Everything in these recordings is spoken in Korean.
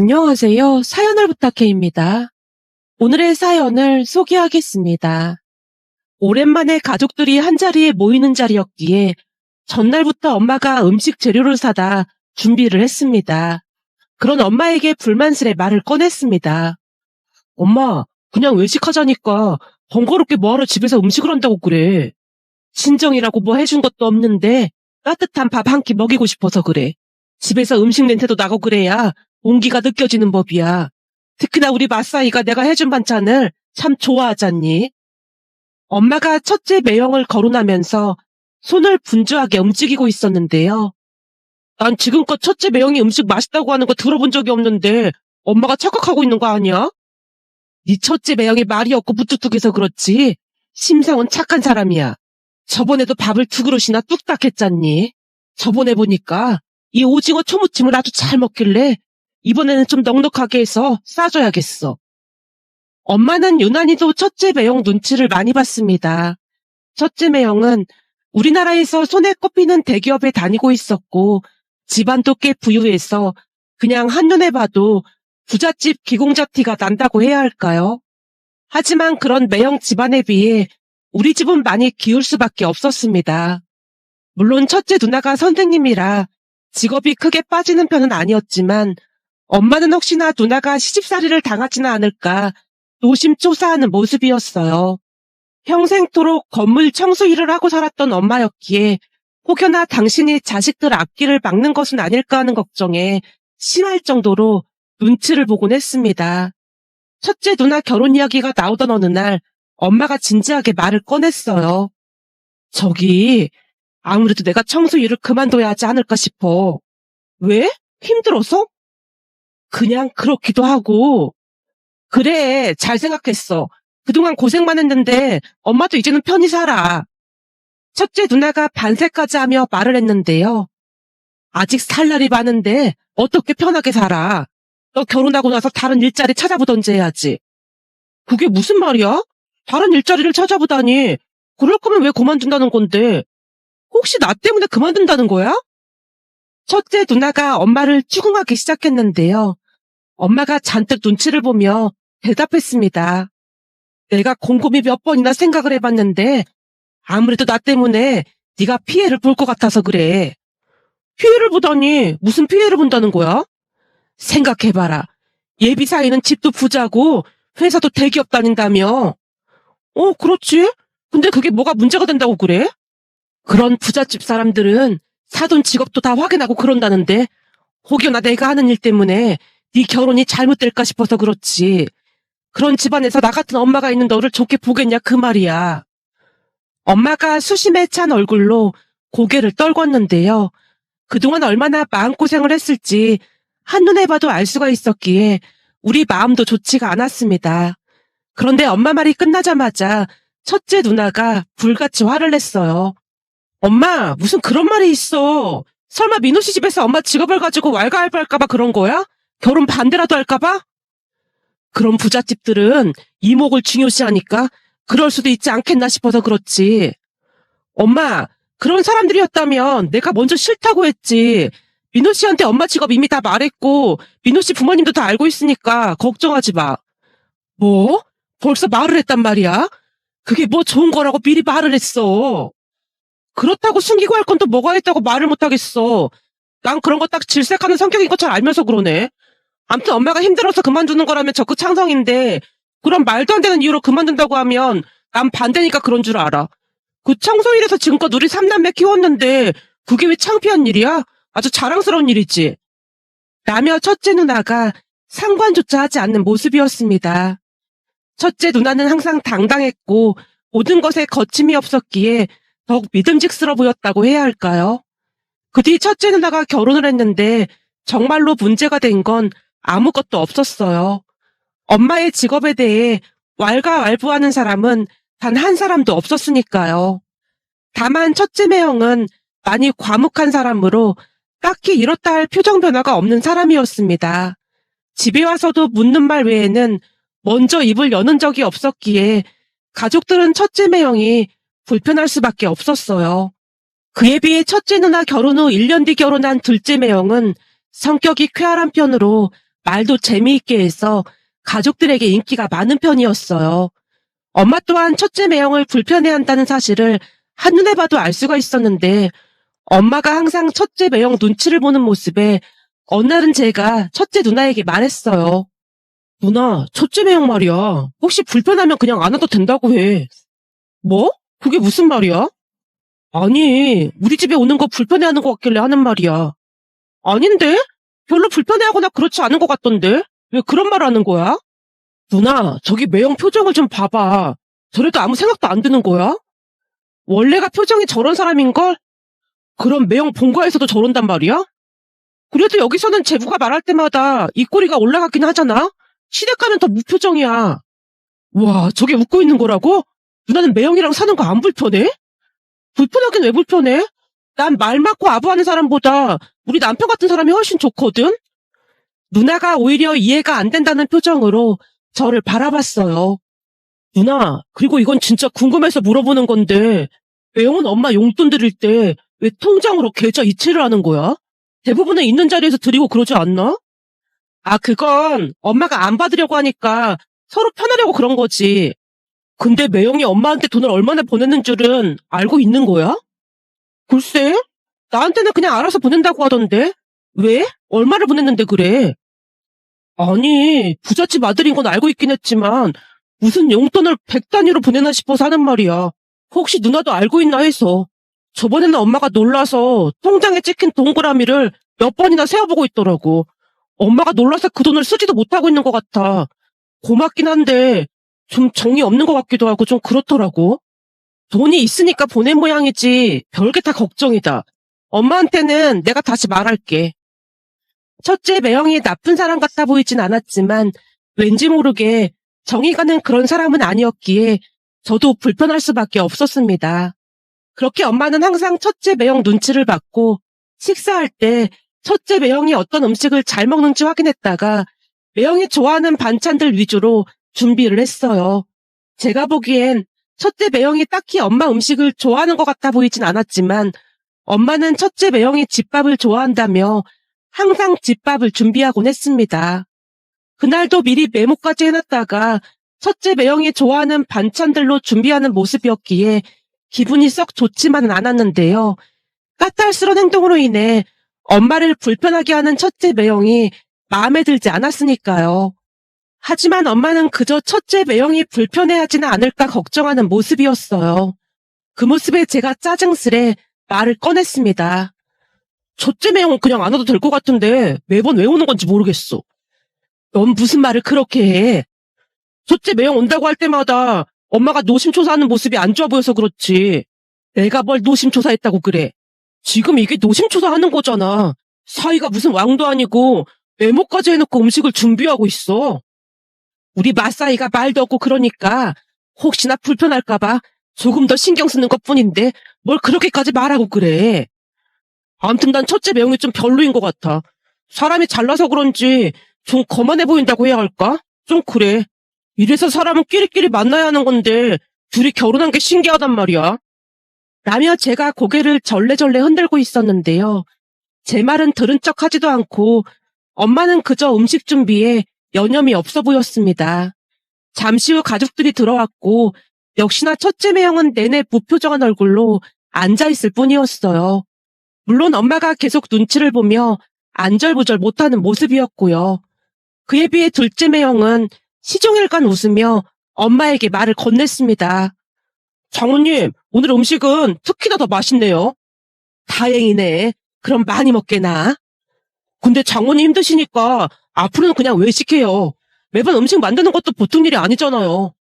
안녕하세요. 사연을 부탁해입니다. 오늘의 사연을 소개하겠습니다. 오랜만에 가족들이 한자리에 모이는 자리였기에 전날부터 엄마가 음식 재료를 사다 준비를 했습니다. 그런 엄마에게 불만스레 말을 꺼냈습니다. 엄마, 그냥 외식하자니까 번거롭게 뭐하러 집에서 음식을 한다고 그래. 친정이라고 뭐 해준 것도 없는데 따뜻한 밥 한 끼 먹이고 싶어서 그래. 집에서 음식 냄새도 나고 그래야 온기가 느껴지는 법이야. 특히나 우리 마사이가 내가 해준 반찬을 참 좋아하잖니. 엄마가 첫째 매형을 거론하면서 손을 분주하게 움직이고 있었는데요. 난 지금껏 첫째 매형이 음식 맛있다고 하는 거 들어본 적이 없는데 엄마가 착각하고 있는 거 아니야? 네 첫째 매형이 말이 없고 무뚝뚝해서 그렇지. 심상은 착한 사람이야. 저번에도 밥을 2그릇이나 뚝딱 했잖니. 저번에 보니까 이 오징어 초무침을 아주 잘 먹길래 이번에는 좀 넉넉하게 해서 싸줘야겠어. 엄마는 유난히도 첫째 매형 눈치를 많이 봤습니다. 첫째 매형은 우리나라에서 손에 꼽히는 대기업에 다니고 있었고 집안도 꽤 부유해서 그냥 한눈에 봐도 부잣집 기공자 티가 난다고 해야 할까요? 하지만 그런 매형 집안에 비해 우리 집은 많이 기울 수밖에 없었습니다. 물론 첫째 누나가 선생님이라 직업이 크게 빠지는 편은 아니었지만 엄마는 혹시나 누나가 시집살이를 당하지는 않을까 노심초사하는 모습이었어요. 평생토록 건물 청소 일을 하고 살았던 엄마였기에 혹여나 당신이 자식들 앞길을 막는 것은 아닐까 하는 걱정에 심할 정도로 눈치를 보곤 했습니다. 첫째 누나 결혼 이야기가 나오던 어느 날 엄마가 진지하게 말을 꺼냈어요. 저기 아무래도 내가 청소 일을 그만둬야 하지 않을까 싶어. 왜? 힘들어서? 그냥 그렇기도 하고. 그래, 잘 생각했어. 그동안 고생만 했는데 엄마도 이제는 편히 살아. 첫째 누나가 반세까지 하며 말을 했는데요. 아직 살 날이 많은데 어떻게 편하게 살아? 너 결혼하고 나서 다른 일자리 찾아보던지 해야지. 그게 무슨 말이야? 다른 일자리를 찾아보다니. 그럴 거면 왜 그만둔다는 건데? 혹시 나 때문에 그만둔다는 거야? 첫째 누나가 엄마를 추궁하기 시작했는데요. 엄마가 잔뜩 눈치를 보며 대답했습니다. 내가 곰곰이 몇 번이나 생각을 해봤는데 아무래도 나 때문에 네가 피해를 볼 것 같아서 그래. 피해를 보다니 무슨 피해를 본다는 거야? 생각해봐라. 예비 사이는 집도 부자고 회사도 대기업 다닌다며. 그렇지. 근데 그게 뭐가 문제가 된다고 그래? 그런 부잣집 사람들은 사돈 직업도 다 확인하고 그런다는데 혹여나 내가 하는 일 때문에 네 결혼이 잘못될까 싶어서 그렇지. 그런 집안에서 나 같은 엄마가 있는 너를 좋게 보겠냐 그 말이야. 엄마가 수심에 찬 얼굴로 고개를 떨궜는데요. 그동안 얼마나 마음고생을 했을지 한눈에 봐도 알 수가 있었기에 우리 마음도 좋지가 않았습니다. 그런데 엄마 말이 끝나자마자 첫째 누나가 불같이 화를 냈어요. 엄마, 무슨 그런 말이 있어. 설마 민호 씨 집에서 엄마 직업을 가지고 왈가왈부할까봐 그런 거야? 결혼 반대라도 할까봐? 그런 부잣집들은 이목을 중요시하니까 그럴 수도 있지 않겠나 싶어서 그렇지. 엄마, 그런 사람들이었다면 내가 먼저 싫다고 했지. 민호 씨한테 엄마 직업 이미 다 말했고 민호 씨 부모님도 다 알고 있으니까 걱정하지 마. 뭐? 벌써 말을 했단 말이야? 그게 뭐 좋은 거라고 미리 말을 했어. 그렇다고 숨기고 할 건 또 뭐가 있다고 말을 못하겠어. 난 그런 거 딱 질색하는 성격인 거 잘 알면서 그러네. 암튼 엄마가 힘들어서 그만두는 거라면 적극 찬성인데 그런 말도 안 되는 이유로 그만둔다고 하면 난 반대니까 그런 줄 알아. 그 청소일에서 지금껏 우리 3남매 키웠는데 그게 왜 창피한 일이야? 아주 자랑스러운 일이지. 라며 첫째 누나가 상관조차 하지 않는 모습이었습니다. 첫째 누나는 항상 당당했고 모든 것에 거침이 없었기에 더욱 믿음직스러워 보였다고 해야 할까요? 그 뒤 첫째 누나가 결혼을 했는데 정말로 문제가 된 건 아무것도 없었어요. 엄마의 직업에 대해 왈가왈부하는 사람은 단 한 사람도 없었으니까요. 다만 첫째 매형은 많이 과묵한 사람으로 딱히 이렇다 할 표정 변화가 없는 사람이었습니다. 집에 와서도 묻는 말 외에는 먼저 입을 여는 적이 없었기에 가족들은 첫째 매형이 불편할 수밖에 없었어요. 그에 비해 첫째 누나 결혼 후 1년 뒤 결혼한 둘째 매형은 성격이 쾌활한 편으로 말도 재미있게 해서 가족들에게 인기가 많은 편이었어요. 엄마 또한 첫째 매형을 불편해한다는 사실을 한눈에 봐도 알 수가 있었는데 엄마가 항상 첫째 매형 눈치를 보는 모습에 어느 날은 제가 첫째 누나에게 말했어요. 누나, 첫째 매형 말이야. 혹시 불편하면 그냥 안 와도 된다고 해. 뭐? 그게 무슨 말이야? 아니, 우리 집에 오는 거 불편해하는 것 같길래 하는 말이야. 아닌데? 별로 불편해하거나 그렇지 않은 것 같던데? 왜 그런 말 하는 거야? 누나, 저기 매형 표정을 좀 봐봐. 저래도 아무 생각도 안 드는 거야? 원래가 표정이 저런 사람인걸? 그럼 매형 본가에서도 저런단 말이야? 그래도 여기서는 제부가 말할 때마다 입꼬리가 올라가긴 하잖아? 시댁 가면 더 무표정이야. 와, 저게 웃고 있는 거라고? 누나는 매형이랑 사는 거 안 불편해? 불편하긴 왜 불편해? 난 말 많고 아부하는 사람보다 우리 남편 같은 사람이 훨씬 좋거든? 누나가 오히려 이해가 안 된다는 표정으로 저를 바라봤어요. 누나, 그리고 이건 진짜 궁금해서 물어보는 건데, 매형은 엄마 용돈 드릴 때 왜 통장으로 계좌 이체를 하는 거야? 대부분은 있는 자리에서 드리고 그러지 않나? 아, 그건 엄마가 안 받으려고 하니까 서로 편하려고 그런 거지. 근데 매형이 엄마한테 돈을 얼마나 보내는 줄은 알고 있는 거야? 글쎄, 나한테는 그냥 알아서 보낸다고 하던데. 왜? 얼마를 보냈는데 그래? 아니, 부잣집 아들인 건 알고 있긴 했지만 무슨 용돈을 100단위로 보내나 싶어서 하는 말이야. 혹시 누나도 알고 있나 해서. 저번에는 엄마가 놀라서 통장에 찍힌 동그라미를 몇 번이나 세어보고 있더라고. 엄마가 놀라서 그 돈을 쓰지도 못하고 있는 것 같아. 고맙긴 한데 좀 정이 없는 것 같기도 하고 좀 그렇더라고. 돈이 있으니까 보낸 모양이지 별게 다 걱정이다. 엄마한테는 내가 다시 말할게. 첫째 매형이 나쁜 사람 같아 보이진 않았지만 왠지 모르게 정이 가는 그런 사람은 아니었기에 저도 불편할 수밖에 없었습니다. 그렇게 엄마는 항상 첫째 매형 눈치를 받고 식사할 때 첫째 매형이 어떤 음식을 잘 먹는지 확인했다가 매형이 좋아하는 반찬들 위주로 준비를 했어요. 제가 보기엔 첫째 매형이 딱히 엄마 음식을 좋아하는 것 같아 보이진 않았지만 엄마는 첫째 매형이 집밥을 좋아한다며 항상 집밥을 준비하곤 했습니다. 그날도 미리 메모까지 해놨다가 첫째 매형이 좋아하는 반찬들로 준비하는 모습이었기에 기분이 썩 좋지만은 않았는데요. 까탈스러운 행동으로 인해 엄마를 불편하게 하는 첫째 매형이 마음에 들지 않았으니까요. 하지만 엄마는 그저 첫째 매형이 불편해하지는 않을까 걱정하는 모습이었어요. 그 모습에 제가 짜증스레 말을 꺼냈습니다. 첫째 매형은 그냥 안 와도 될 것 같은데 매번 왜 오는 건지 모르겠어. 넌 무슨 말을 그렇게 해? 첫째 매형 온다고 할 때마다 엄마가 노심초사하는 모습이 안 좋아 보여서 그렇지. 내가 뭘 노심초사했다고 그래. 지금 이게 노심초사하는 거잖아. 사위가 무슨 왕도 아니고 메모까지 해놓고 음식을 준비하고 있어. 우리 맞사이가 말도 없고 그러니까 혹시나 불편할까봐 조금 더 신경 쓰는 것뿐인데 뭘 그렇게까지 말하고 그래. 아무튼 난 첫째 매형이 좀 별로인 것 같아. 사람이 잘나서 그런지 좀 거만해 보인다고 해야 할까? 좀 그래. 이래서 사람은 끼리끼리 만나야 하는 건데 둘이 결혼한 게 신기하단 말이야. 라며 제가 고개를 절레절레 흔들고 있었는데요. 제 말은 들은 척 하지도 않고 엄마는 그저 음식 준비에 여념이 없어 보였습니다. 잠시 후 가족들이 들어왔고 역시나 첫째 매형은 내내 무표정한 얼굴로 앉아있을 뿐이었어요. 물론 엄마가 계속 눈치를 보며 안절부절 못하는 모습이었고요. 그에 비해 둘째 매형은 시종일관 웃으며 엄마에게 말을 건넸습니다. 장모님, 오늘 음식은 특히나 더 맛있네요. 다행이네. 그럼 많이 먹게나. 근데 장모님 힘드시니까 앞으로는 그냥 외식해요. 매번 음식 만드는 것도 보통 일이 아니잖아요.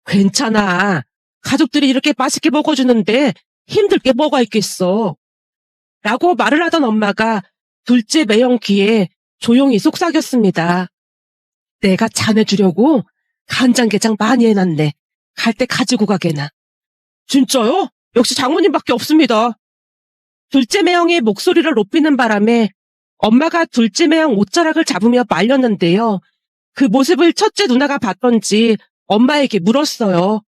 괜찮아. 가족들이 이렇게 맛있게 먹어주는데 힘들 게 뭐가 있겠어. 라고 말을 하던 엄마가 둘째 매형 귀에 조용히 속삭였습니다. 내가 자네주려고 간장게장 많이 해놨네. 갈 때 가지고 가게나. 진짜요? 역시 장모님밖에 없습니다. 둘째 매형의 목소리를 높이는 바람에 엄마가 둘째 매형 옷자락을 잡으며 말렸는데요. 그 모습을 첫째 누나가 봤던지 엄마에게 물었어요.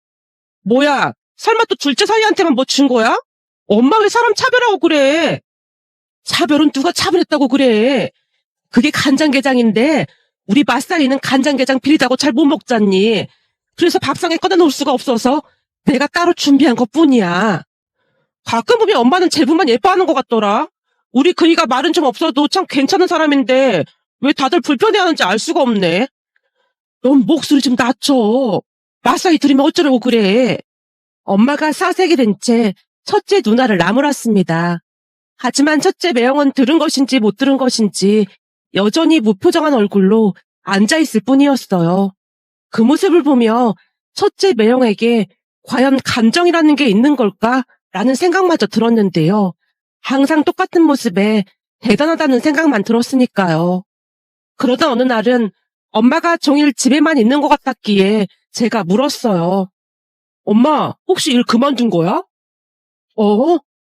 뭐야, 설마 또 둘째 사이한테만 뭐 준 거야? 엄마 왜 사람 차별하고 그래? 차별은 누가 차별했다고 그래? 그게 간장게장인데 우리 맛살이는 간장게장 비리다고 잘 못 먹잖니. 그래서 밥상에 꺼내놓을 수가 없어서 내가 따로 준비한 것뿐이야. 가끔 보면 엄마는 제부만 예뻐하는 것 같더라. 우리 그이가 말은 좀 없어도 참 괜찮은 사람인데 왜 다들 불편해하는지 알 수가 없네. 넌 목소리 좀 낮춰. 맛살이 들으면 어쩌려고 그래. 엄마가 사색이 된 채 첫째 누나를 나무랐습니다. 하지만 첫째 매형은 들은 것인지 못 들은 것인지 여전히 무표정한 얼굴로 앉아있을 뿐이었어요. 그 모습을 보며 첫째 매형에게 과연 감정이라는 게 있는 걸까? 라는 생각마저 들었는데요. 항상 똑같은 모습에 대단하다는 생각만 들었으니까요. 그러던 어느 날은 엄마가 종일 집에만 있는 것 같았기에 제가 물었어요. 엄마, 혹시 일 그만둔 거야?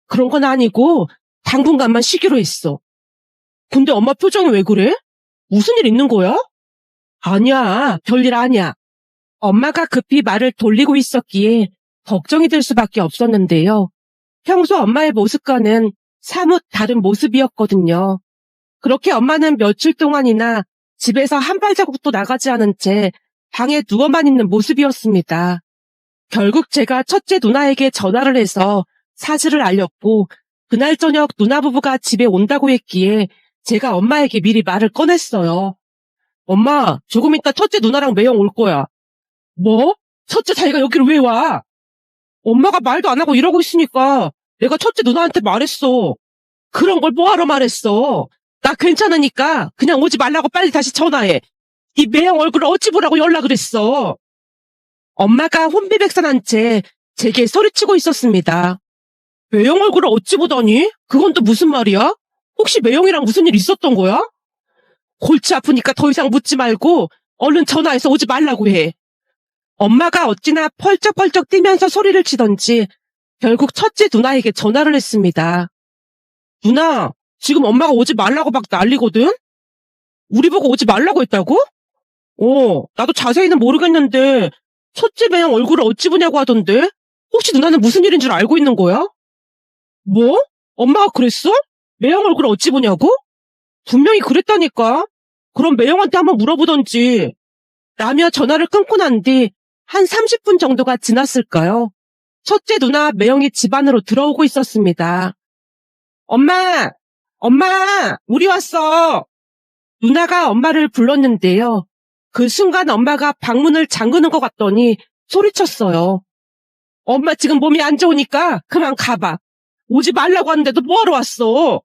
그런 건 아니고 당분간만 쉬기로 했어. 근데 엄마 표정이 왜 그래? 무슨 일 있는 거야? 아니야, 별일 아니야. 엄마가 급히 말을 돌리고 있었기에 걱정이 될 수밖에 없었는데요. 평소 엄마의 모습과는 사뭇 다른 모습이었거든요. 그렇게 엄마는 며칠 동안이나 집에서 한 발자국도 나가지 않은 채 방에 누워만 있는 모습이었습니다. 결국 제가 첫째 누나에게 전화를 해서 사실을 알렸고 그날 저녁 누나 부부가 집에 온다고 했기에 제가 엄마에게 미리 말을 꺼냈어요. 엄마, 조금 이따 첫째 누나랑 매형 올 거야. 뭐? 첫째 자기가 여기를 왜 와? 엄마가 말도 안 하고 이러고 있으니까 내가 첫째 누나한테 말했어. 그런 걸 뭐하러 말했어? 나 괜찮으니까 그냥 오지 말라고 빨리 다시 전화해. 이 매형 얼굴을 어찌 보라고 연락을 했어. 엄마가 혼비백산한 채 제게 소리치고 있었습니다. 매형 얼굴을 어찌 보다니? 그건 또 무슨 말이야? 혹시 매형이랑 무슨 일 있었던 거야? 골치 아프니까 더 이상 묻지 말고 얼른 전화해서 오지 말라고 해. 엄마가 어찌나 펄쩍펄쩍 뛰면서 소리를 치던지 결국 첫째 누나에게 전화를 했습니다. 누나, 지금 엄마가 오지 말라고 막 난리거든? 우리 보고 오지 말라고 했다고? 나도 자세히는 모르겠는데 첫째 매형 얼굴을 어찌 보냐고 하던데? 혹시 누나는 무슨 일인 줄 알고 있는 거야? 뭐? 엄마가 그랬어? 매형 얼굴을 어찌 보냐고? 분명히 그랬다니까. 그럼 매형한테 한번 물어보던지. 라며 전화를 끊고 난 뒤 한 30분 정도가 지났을까요? 첫째 누나 매형이 집 안으로 들어오고 있었습니다. 엄마! 엄마! 우리 왔어! 누나가 엄마를 불렀는데요. 그 순간 엄마가 방문을 잠그는 것 같더니 소리쳤어요. 엄마 지금 몸이 안 좋으니까 그만 가봐. 오지 말라고 하는데도 뭐하러 왔어?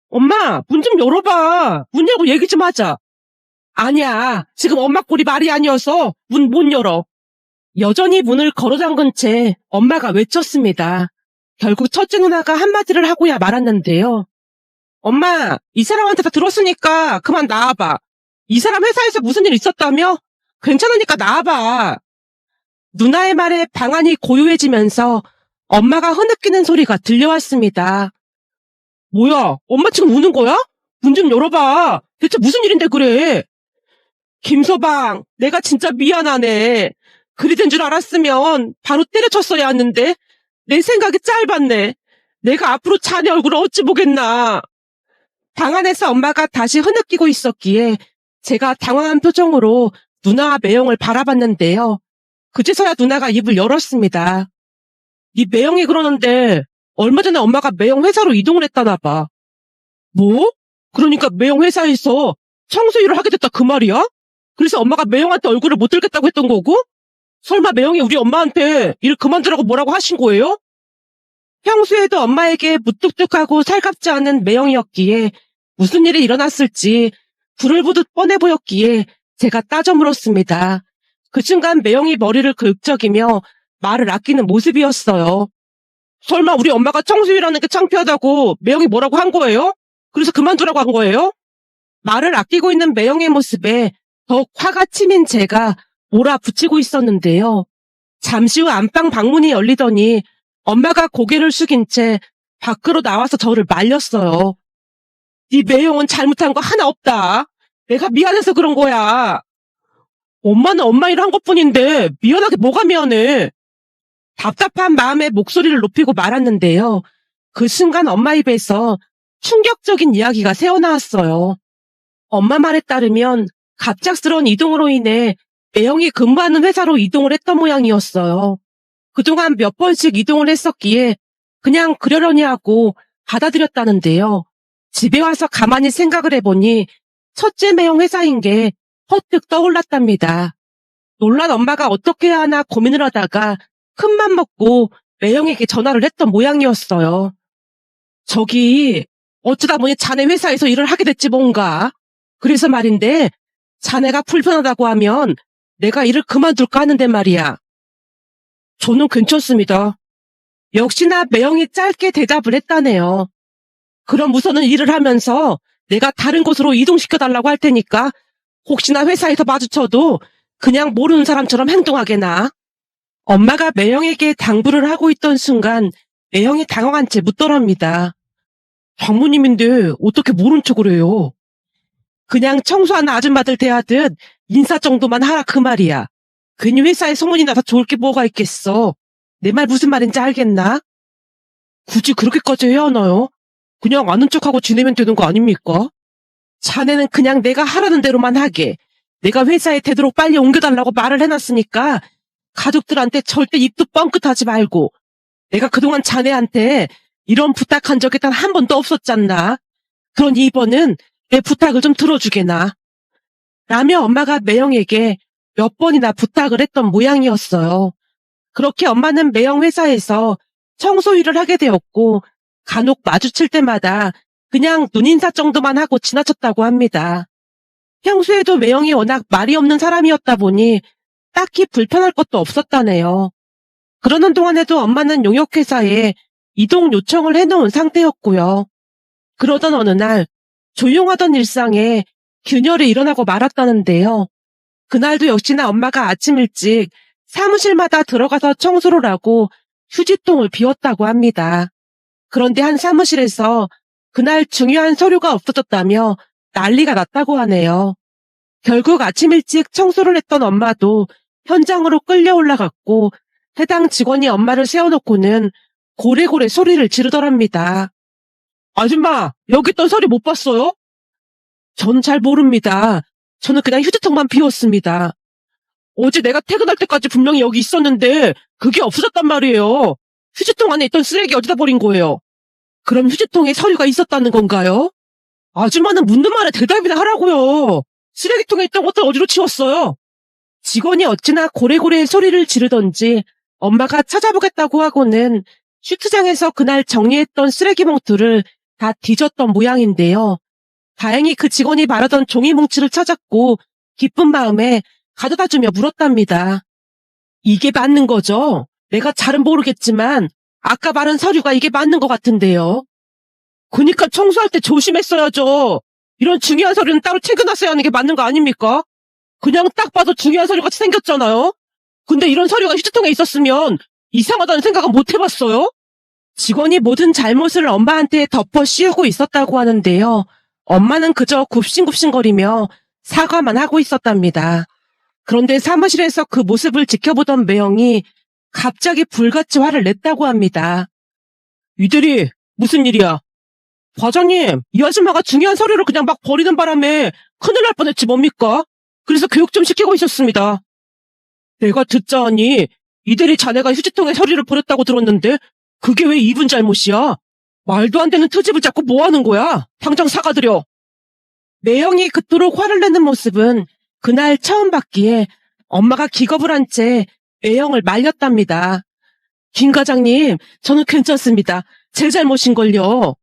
엄마, 문 좀 열어봐. 문 열고 얘기 좀 하자. 아니야, 지금 엄마 꼴이 말이 아니어서 문 못 열어. 여전히 문을 걸어 잠근 채 엄마가 외쳤습니다. 결국 첫째 누나가 한마디를 하고야 말았는데요. 엄마, 이 사람한테 다 들었으니까 그만 나와봐. 이 사람 회사에서 무슨 일 있었다며? 괜찮으니까 나와봐. 누나의 말에 방안이 고요해지면서 엄마가 흐느끼는 소리가 들려왔습니다. 뭐야, 엄마 지금 우는 거야? 문 좀 열어봐. 대체 무슨 일인데 그래? 김서방, 내가 진짜 미안하네. 그리 된 줄 알았으면 바로 때려쳤어야 하는데 내 생각이 짧았네. 내가 앞으로 자네 얼굴을 어찌 보겠나. 방 안에서 엄마가 다시 흐느끼고 있었기에 제가 당황한 표정으로 누나와 매형을 바라봤는데요. 그제서야 누나가 입을 열었습니다. 이 매형이 그러는데 얼마 전에 엄마가 매형 회사로 이동을 했다나 봐. 뭐? 그러니까 매형 회사에서 청소 일을 하게 됐다 그 말이야? 그래서 엄마가 매형한테 얼굴을 못 들겠다고 했던 거고? 설마 매형이 우리 엄마한테 일 그만두라고 뭐라고 하신 거예요? 평소에도 엄마에게 무뚝뚝하고 살갑지 않은 매형이었기에 무슨 일이 일어났을지 불을 보듯 뻔해 보였기에 제가 따져 물었습니다. 그 순간 매형이 머리를 긁적이며 말을 아끼는 모습이었어요. 설마 우리 엄마가 청소일하는 게 창피하다고 매형이 뭐라고 한 거예요? 그래서 그만두라고 한 거예요? 말을 아끼고 있는 매형의 모습에 더욱 화가 치민 제가 몰아붙이고 있었는데요. 잠시 후 안방 방문이 열리더니 엄마가 고개를 숙인 채 밖으로 나와서 저를 말렸어요. 네 매형은 잘못한 거 하나 없다. 내가 미안해서 그런 거야. 엄마는 엄마 일 한 것뿐인데 미안하게 뭐가 미안해. 답답한 마음에 목소리를 높이고 말았는데요. 그 순간 엄마 입에서 충격적인 이야기가 새어나왔어요. 엄마 말에 따르면 갑작스러운 이동으로 인해 매형이 근무하는 회사로 이동을 했던 모양이었어요. 그동안 몇 번씩 이동을 했었기에 그냥 그러려니 하고 받아들였다는데요. 집에 와서 가만히 생각을 해보니 첫째 매형 회사인 게 퍼뜩 떠올랐답니다. 놀란 엄마가 어떻게 해야 하나 고민을 하다가 큰맘 먹고 매형에게 전화를 했던 모양이었어요. 저기 어쩌다 보니 자네 회사에서 일을 하게 됐지 뭔가. 그래서 말인데 자네가 불편하다고 하면 내가 일을 그만둘까 하는데 말이야. 저는 괜찮습니다. 역시나 매형이 짧게 대답을 했다네요. 그럼 우선은 일을 하면서 내가 다른 곳으로 이동시켜달라고 할 테니까 혹시나 회사에서 마주쳐도 그냥 모르는 사람처럼 행동하게나. 엄마가 매형에게 당부를 하고 있던 순간 매형이 당황한 채 묻더랍니다. 장모님인데 어떻게 모른 척을 해요? 그냥 청소하는 아줌마들 대하듯 인사 정도만 하라 그 말이야. 괜히 회사에 소문이 나서 좋을 게 뭐가 있겠어. 내 말 무슨 말인지 알겠나? 굳이 그렇게까지 해야 하나요? 그냥 아는 척하고 지내면 되는 거 아닙니까? 자네는 그냥 내가 하라는 대로만 하게. 내가 회사에 되도록 빨리 옮겨달라고 말을 해놨으니까 가족들한테 절대 입도 뻥끗하지 말고. 내가 그동안 자네한테 이런 부탁한 적이 단 한 번도 없었잖나. 그러니 이번은 내 부탁을 좀 들어주게나. 라며 엄마가 매형에게 몇 번이나 부탁을 했던 모양이었어요. 그렇게 엄마는 매형 회사에서 청소 일을 하게 되었고 간혹 마주칠 때마다 그냥 눈인사 정도만 하고 지나쳤다고 합니다. 평소에도 매형이 워낙 말이 없는 사람이었다 보니 딱히 불편할 것도 없었다네요. 그러는 동안에도 엄마는 용역회사에 이동 요청을 해놓은 상태였고요. 그러던 어느 날 조용하던 일상에 균열이 일어나고 말았다는데요. 그날도 역시나 엄마가 아침 일찍 사무실마다 들어가서 청소를 하고 휴지통을 비웠다고 합니다. 그런데 한 사무실에서 그날 중요한 서류가 없어졌다며 난리가 났다고 하네요. 결국 아침 일찍 청소를 했던 엄마도 현장으로 끌려 올라갔고 해당 직원이 엄마를 세워놓고는 고래고래 소리를 지르더랍니다. 아줌마, 여기 있던 서류 못 봤어요? 저는 잘 모릅니다. 저는 그냥 휴지통만 비웠습니다. 어제 내가 퇴근할 때까지 분명히 여기 있었는데 그게 없어졌단 말이에요. 휴지통 안에 있던 쓰레기 어디다 버린 거예요? 그럼 휴지통에 서류가 있었다는 건가요? 아줌마는 묻는 말에 대답이나 하라고요. 쓰레기통에 있던 것들 어디로 치웠어요? 직원이 어찌나 고래고래 소리를 지르던지 엄마가 찾아보겠다고 하고는 슈트장에서 그날 정리했던 쓰레기 봉투를 다 뒤졌던 모양인데요. 다행히 그 직원이 말하던 종이 뭉치를 찾았고 기쁜 마음에 가져다주며 물었답니다. 이게 맞는 거죠? 내가 잘은 모르겠지만 아까 말한 서류가 이게 맞는 것 같은데요. 그러니까 청소할 때 조심했어야죠. 이런 중요한 서류는 따로 챙겨놨어야 하는 게 맞는 거 아닙니까? 그냥 딱 봐도 중요한 서류 같이 생겼잖아요. 근데 이런 서류가 휴지통에 있었으면 이상하다는 생각은 못 해봤어요? 직원이 모든 잘못을 엄마한테 덮어 씌우고 있었다고 하는데요. 엄마는 그저 굽신굽신거리며 사과만 하고 있었답니다. 그런데 사무실에서 그 모습을 지켜보던 매형이 갑자기 불같이 화를 냈다고 합니다. 이들이 무슨 일이야? 과장님, 이 아줌마가 중요한 서류를 그냥 막 버리는 바람에 큰일 날 뻔했지 뭡니까? 그래서 교육 좀 시키고 있었습니다. 내가 듣자 하니 이들이 자네가 휴지통에 서류를 버렸다고 들었는데 그게 왜 이분 잘못이야? 말도 안 되는 트집을 잡고 뭐 하는 거야? 당장 사과드려. 매형이 그토록 화를 내는 모습은 그날 처음 봤기에 엄마가 기겁을 한 채 매형을 말렸답니다. 김 과장님, 저는 괜찮습니다. 제 잘못인걸요.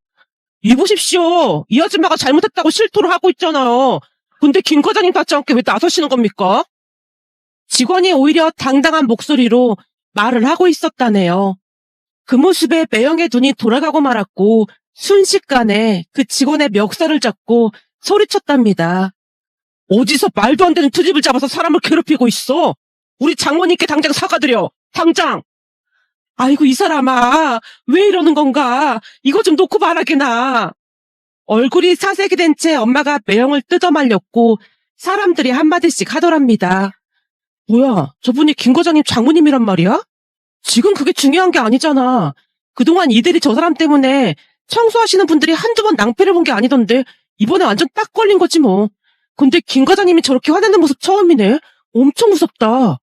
이보십시오. 이 아줌마가 잘못했다고 실토를 하고 있잖아요. 근데 김 과장님 같지 않게 왜 나서시는 겁니까? 직원이 오히려 당당한 목소리로 말을 하고 있었다네요. 그 모습에 매형의 눈이 돌아가고 말았고 순식간에 그 직원의 멱살을 잡고 소리쳤답니다. 어디서 말도 안 되는 트집을 잡아서 사람을 괴롭히고 있어? 우리 장모님께 당장 사과드려. 당장. 아이고 이 사람아, 왜 이러는 건가? 이거 좀 놓고 말하게나. 얼굴이 사색이 된 채 엄마가 매형을 뜯어 말렸고 사람들이 한마디씩 하더랍니다. 뭐야, 저분이 김 과장님 장모님이란 말이야? 지금 그게 중요한 게 아니잖아. 그동안 이들이 저 사람 때문에 청소하시는 분들이 한두 번 낭패를 본 게 아니던데 이번에 완전 딱 걸린 거지 뭐. 근데 김 과장님이 저렇게 화내는 모습 처음이네. 엄청 무섭다.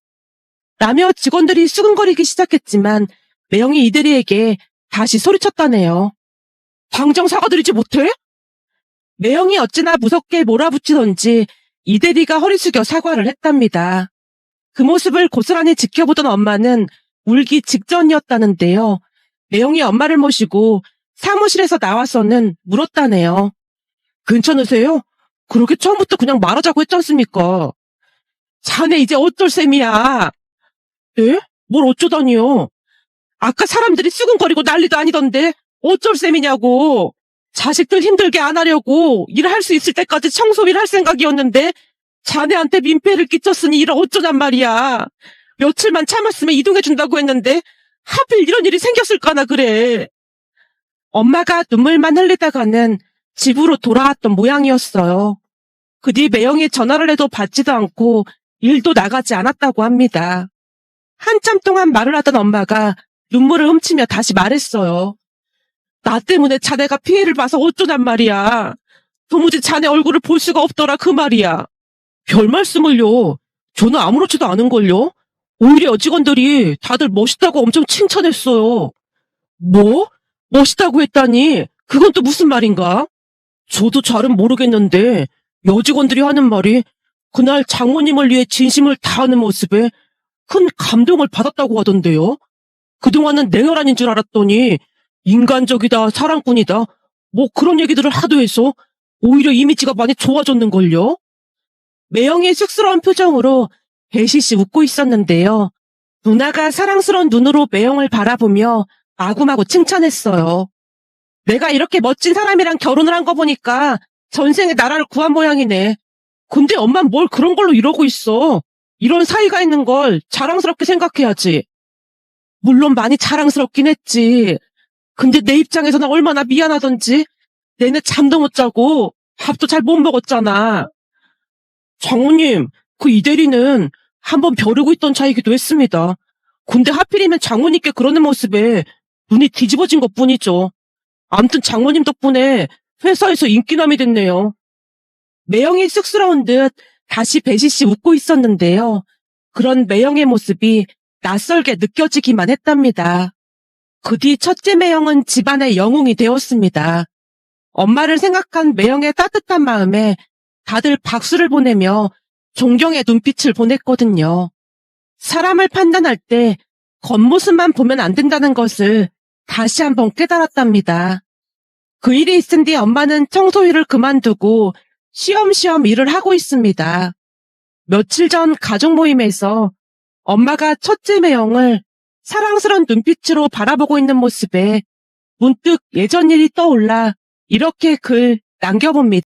라며 직원들이 수근거리기 시작했지만 매형이 이대리에게 다시 소리쳤다네요. 당장 사과드리지 못해? 매형이 어찌나 무섭게 몰아붙이던지 이대리가 허리 숙여 사과를 했답니다. 그 모습을 고스란히 지켜보던 엄마는 울기 직전이었다는데요. 매형이 엄마를 모시고 사무실에서 나와서는 물었다네요. 괜찮으세요? 그렇게 처음부터 그냥 말하자고 했지 않습니까? 자네 이제 어쩔 셈이야. 네? 뭘 어쩌다니요? 아까 사람들이 수근거리고 난리도 아니던데 어쩔 셈이냐고. 자식들 힘들게 안 하려고 일할 수 있을 때까지 청소일 할 생각이었는데 자네한테 민폐를 끼쳤으니 일을 어쩌냔 말이야. 며칠만 참았으면 이동해준다고 했는데 하필 이런 일이 생겼을까나 그래. 엄마가 눈물만 흘리다가는 집으로 돌아왔던 모양이었어요. 그 뒤 매형이 전화를 해도 받지도 않고 일도 나가지 않았다고 합니다. 한참 동안 말을 하던 엄마가 눈물을 훔치며 다시 말했어요. 나 때문에 자네가 피해를 봐서 어쩌냔 말이야. 도무지 자네 얼굴을 볼 수가 없더라 그 말이야. 별 말씀을요. 저는 아무렇지도 않은걸요. 오히려 직원들이 다들 멋있다고 엄청 칭찬했어요. 뭐? 멋있다고 했다니? 그건 또 무슨 말인가? 저도 잘은 모르겠는데 여직원들이 하는 말이 그날 장모님을 위해 진심을 다하는 모습에 큰 감동을 받았다고 하던데요. 그동안은 냉혈한인 줄 알았더니 인간적이다, 사랑꾼이다, 뭐 그런 얘기들을 하도 해서 오히려 이미지가 많이 좋아졌는걸요. 매형이 쑥스러운 표정으로 배시시 웃고 있었는데요. 누나가 사랑스러운 눈으로 매형을 바라보며 마구마구 칭찬했어요. 내가 이렇게 멋진 사람이랑 결혼을 한 거 보니까 전생에 나라를 구한 모양이네. 근데 엄만 뭘 그런 걸로 이러고 있어. 이런 사이가 있는 걸 자랑스럽게 생각해야지. 물론 많이 자랑스럽긴 했지. 근데 내 입장에서는 얼마나 미안하던지. 내내 잠도 못 자고 밥도 잘 못 먹었잖아. 장모님, 그 이대리는 한번 벼르고 있던 차이기도 했습니다. 근데 하필이면 장모님께 그러는 모습에 눈이 뒤집어진 것뿐이죠. 암튼 장모님 덕분에 회사에서 인기남이 됐네요. 매형이 쑥스러운 듯 다시 배시씨 웃고 있었는데요. 그런 매형의 모습이 낯설게 느껴지기만 했답니다. 그 뒤 첫째 매형은 집안의 영웅이 되었습니다. 엄마를 생각한 매형의 따뜻한 마음에 다들 박수를 보내며 존경의 눈빛을 보냈거든요. 사람을 판단할 때 겉모습만 보면 안 된다는 것을 다시 한번 깨달았답니다. 그 일이 있은 뒤 엄마는 청소일을 그만두고 쉬엄쉬엄 일을 하고 있습니다. 며칠 전 가족 모임에서 엄마가 첫째 매형을 사랑스러운 눈빛으로 바라보고 있는 모습에 문득 예전 일이 떠올라 이렇게 글 남겨봅니다.